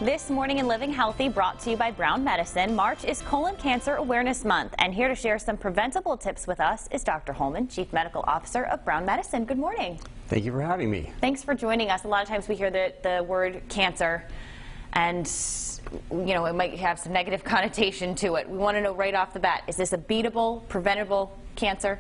This morning in Living Healthy, brought to you by Brown Medicine. March is Colon Cancer Awareness Month, and here to share some preventable tips with us is Dr. Holman, Chief Medical Officer of Brown Medicine. Good morning. Thank you for having me. Thanks for joining us. A lot of times we hear the word cancer, and it might have some negative connotation to it. We want to know right off the bat, is this a beatable, preventable cancer?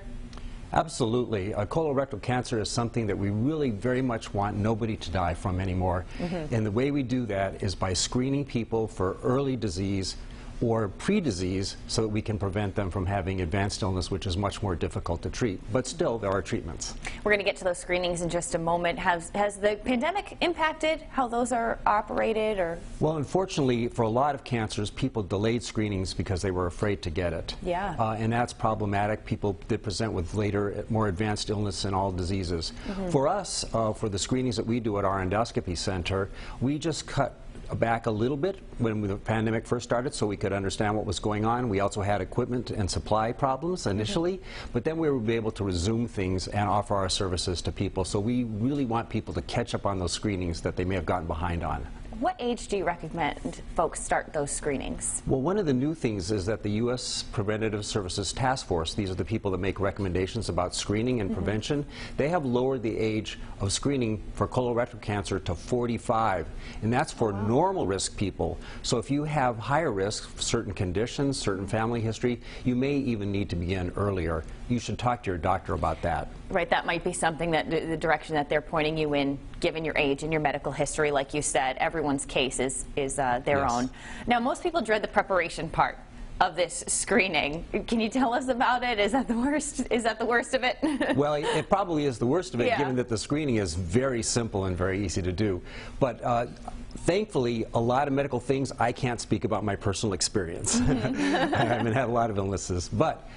Absolutely. Colorectal cancer is something that we really very much want nobody to die from anymore. And the way we do that is by screening people for early disease or pre-disease so that we can prevent them from having advanced illness, which is much more difficult to treat. But still, there are treatments. We're going to get to those screenings in just a moment. Has the pandemic impacted how those are operated? Or? Well, unfortunately, for a lot of cancers, people delayed screenings because they were afraid to get it. Yeah. And that's problematic. People did present with later, more advanced illness in all diseases. For us, for the screenings that we do at our endoscopy center, we just cut back a little bit when the pandemic first started so we could understand what was going on. We also had equipment and supply problems initially, but then we were able to resume things and offer our services to people. So we really want people to catch up on those screenings that they may have gotten behind on. What age do you recommend folks start those screenings? Well, one of the new things is that the U.S. Preventative Services Task Force, these are the people that make recommendations about screening and prevention, they have lowered the age of screening for colorectal cancer to 45, and that's for normal risk people. So if you have higher risk, certain conditions, certain family history, you may even need to begin earlier. You should talk to your doctor about that. Right, that might be something that the direction that they're pointing you in, given your age and your medical history. Like you said, everyone's case is their own. Now, most people dread the preparation part of this screening. Can you tell us about it? Is that the worst? Is that the worst of it? Well, it probably is the worst of it, given that the screening is very simple and very easy to do. But thankfully, a lot of medical things I can't speak about my personal experience. I haven't had a lot of illnesses, but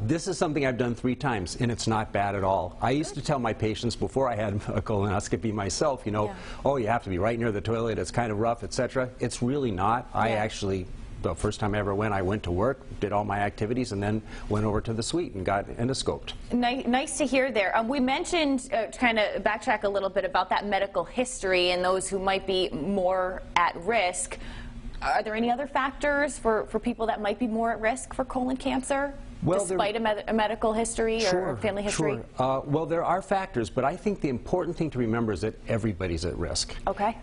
this is something I've done 3 times, and it's not bad at all. I used to tell my patients before I had a colonoscopy myself, oh, you have to be right near the toilet, it's kind of rough, etc. It's really not. I actually, the first time I ever went, I went to work, did all my activities, and then went over to the suite and got endoscoped. Nice to hear there. We mentioned, kind of backtrack a little bit about that medical history and those who might be more at risk. Are there any other factors for people that might be more at risk for colon cancer? Well, despite a medical history or family history? Sure. Well, there are factors, but I think the important thing to remember is that everybody's at risk. Okay.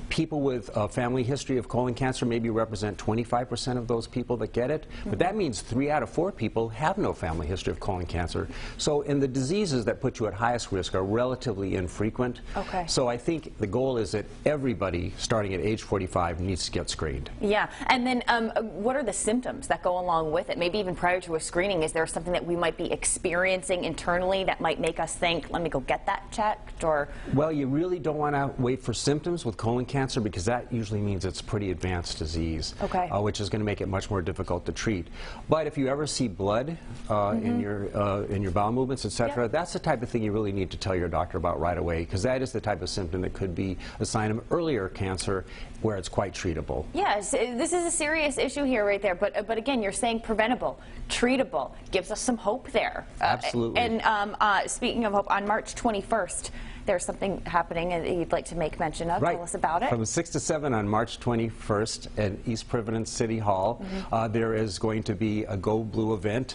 People with a family history of colon cancer maybe represent 25% of those people that get it, but that means 3 out of 4 people have no family history of colon cancer. So, and the diseases that put you at highest risk are relatively infrequent. Okay. So I think the goal is that everybody starting at age 45 needs to get screened. Yeah, and then what are the symptoms that go along with it? Maybe even prior to a screening, is there something that we might be experiencing internally that might make us think, let me go get that checked? Or well, you really don't want to wait for symptoms with colon cancer, because that usually means it's pretty advanced disease, which is going to make it much more difficult to treat. But if you ever see blood in your bowel movements, etc., that's the type of thing you really need to tell your doctor about right away, because that is the type of symptom that could be a sign of earlier cancer where it's quite treatable. Yes, this is a serious issue here right there, but again, you're saying preventable, treatable, gives us some hope there. Absolutely. And speaking of hope, on March 21st, there's something happening that you'd like to make mention of. Tell us about it. From 6 to 7 on March 21st at East Providence City Hall, there is going to be a Go Blue event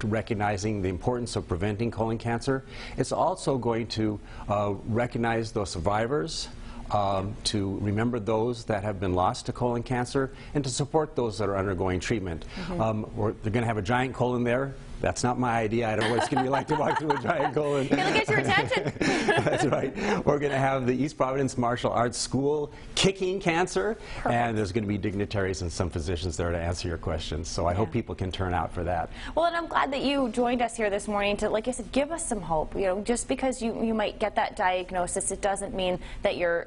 recognizing the importance of preventing colon cancer. It's also going to recognize those survivors, to remember those that have been lost to colon cancer, and to support those that are undergoing treatment. They're going to have a giant colon there. That's not my idea. I don't know what it's going to be like to walk through a giant colon. It'll get your attention. That's right. We're going to have the East Providence Martial Arts School kicking cancer, and there's going to be dignitaries and some physicians there to answer your questions. So I hope people can turn out for that. Well, and I'm glad that you joined us here this morning to, like I said, give us some hope. Just because you might get that diagnosis, it doesn't mean that your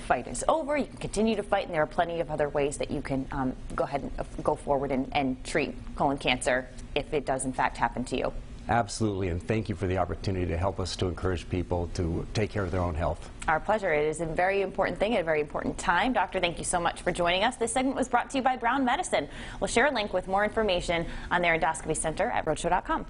fight is over. You can continue to fight, and there are plenty of other ways that you can go ahead and go forward and treat colon cancer if it does in fact happen to you. Absolutely, and thank you for the opportunity to help us to encourage people to take care of their own health. Our pleasure. It is a very important thing at a very important time. Doctor, thank you so much for joining us. This segment was brought to you by Brown Medicine. We'll share a link with more information on their endoscopy center at roadshow.com.